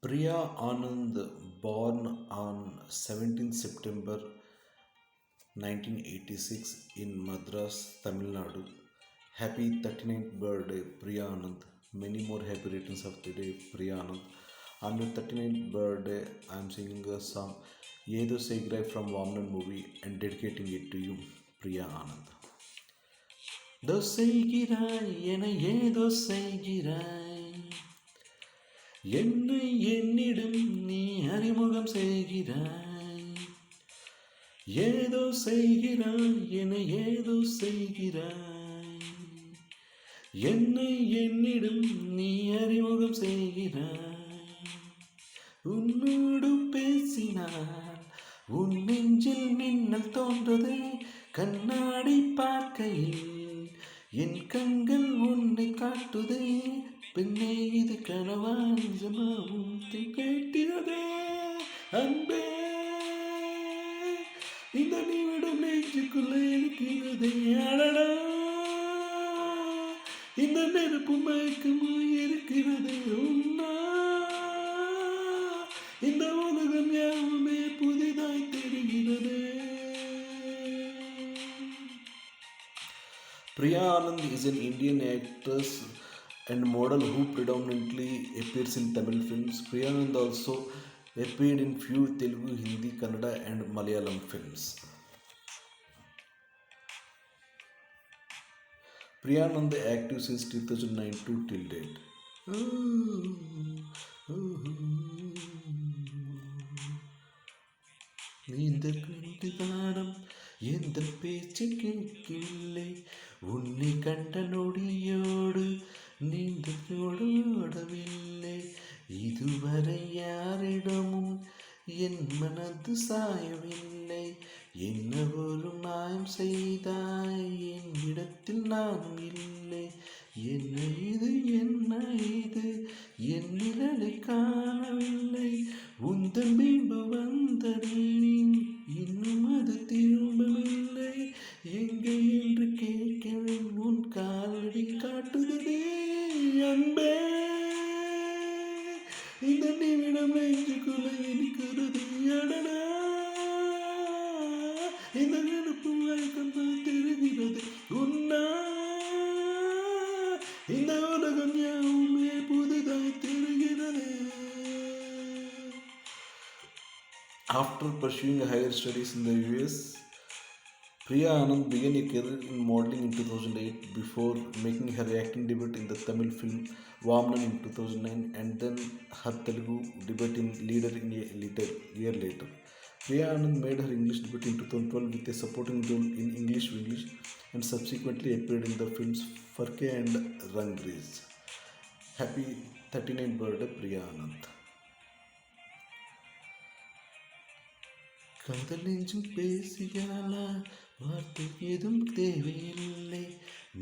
Priya Anand, born on 17th September 1986 in Madras, Tamil Nadu. Happy 39th birthday, Priya Anand. Many more happy returns of the day, Priya Anand. On your 39th birthday, I am singing a song Yedo Segrai from Vamnan movie and dedicating it to you, Priya Anand. தோ செய்கிறாய் என ஏதோ செய்கிறாய், என்னை என்னிடம் நீ அறிமுகம் செய்கிறாய். ஏதோ செய்கிறாய் என ஏதோ செய்கிறாய், என்னை என்னிடம் நீ அறிமுகம் செய்கிறாய். உன்னோடு பேசினால் உன் நெஞ்சில் மின்னல் தோன்றது, கண்ணாடி பார்க்கையில் என் கண்கள் உன்னை காட்டுதே. பெண்ணே இது கனவா நிஜமாவும் கேட்கிறதே. அன்பே இந்த நிமிடம் நெஞ்சுக்குள்ள இருக்கிறதே. அடடா இந்த நெருப்பு மயக்கமும் இருக்கிறதே. உன்னா இந்த உலகம் யாவுமே புதிதாய் தெரிகிறது. Priya Anand is an Indian actress and model who predominantly appears in Tamil films. Priya Anand also appeared in few Telugu, Hindi, Kannada and Malayalam films. Priya Anand active since 2009 to till date. இந்த கண்டு காலம் எந்த பேச்சு கேட்கவில்லை, உன்னை கண்ட நொடியோடு நீந்தோடு ஓடவில்லை. இதுவரை யாரிடமும் என் மனது சாயவில்லை. என்ன ஒரு நியாயம் செய்தாய் என் இடத்தில் நானும் இல்லை. என்ன இது என்ன இது என் நிழலை காணவில்லை. உந்தன் பிம்பு வந்தடி இன்னும் அது திரும்பவில்லை. எங்கே என்று கேட்கிறேன் உன் காலடி காட்டுதே. அன்பே இந்த நிமிடம் நெஞ்சுக்குள்ள இருக்கிறது. அடடா இந்த நெருப்பு மயக்கம் தெரிகிறது. உன்னா இந்த உலகம் யாவுமே புதிதாய் தெரிகிறது. After pursuing higher studies in the US, Priya Anand began a career in modeling in 2008 before making her acting debut in the Tamil film Vamnan in 2009 and then her Telugu debut in Leader in a year later. Priya Anand made her English debut in 2012 with a supporting role in English English and subsequently appeared in the films Farke and Rangreez. Happy 39th birthday, Priya Anand. காதல் நெஞ்சும் பேசுகிறாளா, வார்த்தை ஏதும் தேவையில்லை.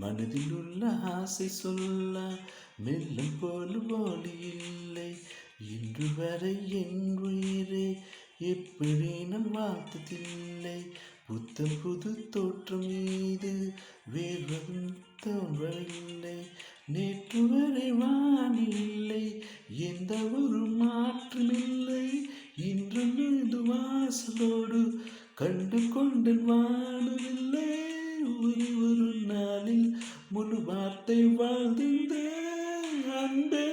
மனதில் உள்ள ஆசை சொல்ல மெல்லம் போல் ஒளி இல்லை. இன்று வரை என் உயிரே எப்படி நான் வாழ்த்ததில்லை. புத்தம் புது தோற்றம் மீது வேறும் தோன்றவில்லை. நேற்று வரை வானில்லை, எந்த ஒரு மாற்றமில்லை. இன்று இது வாசலோடு கண்டு கொண்டேன் வாழவில்லை. ஒரு நாளில் முழு வார்த்தை வாழ்ந்தேன். அன்பே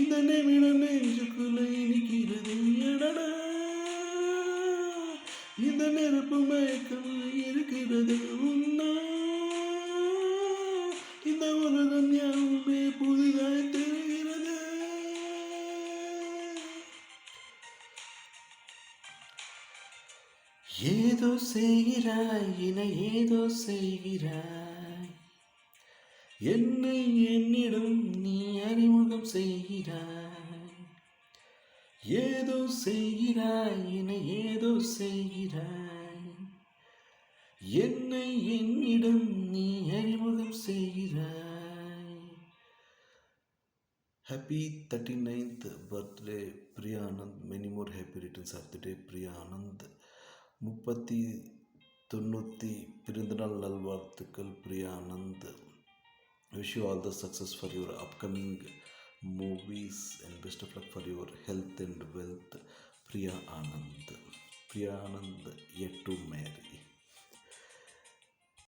இந்த நிமிடம் நெஞ்சுக்குள்ள இனிக்கிறது. அடடா இந்த நெருப்பு மயக்கம் இருக்கிறது. உன்னா இந்த உலகம் யாவுமே புதிதாய் தெரிகிறது. ஏதோ செய்கிறாய் என ஏதோ செய்கிறாய், என்னை என்னிடம் நீ அறிமுகம் செய்கிறாய். ஏதோ செய்கிறாய் என ஏதோ செய்கிறாய், என்னை என்னிடம் நீ அறிமுகம் செய்கிறாய். Happy 39th birthday, Priya Anand. Many more happy returns of the day, Priya Anand. 90 பிறந்தநாள் நல்வாழ்த்துக்கள், Priya Anand. Wish you all the success for your upcoming movies, and best of luck for your health and wealth, Priya Anand. Priya Anand, a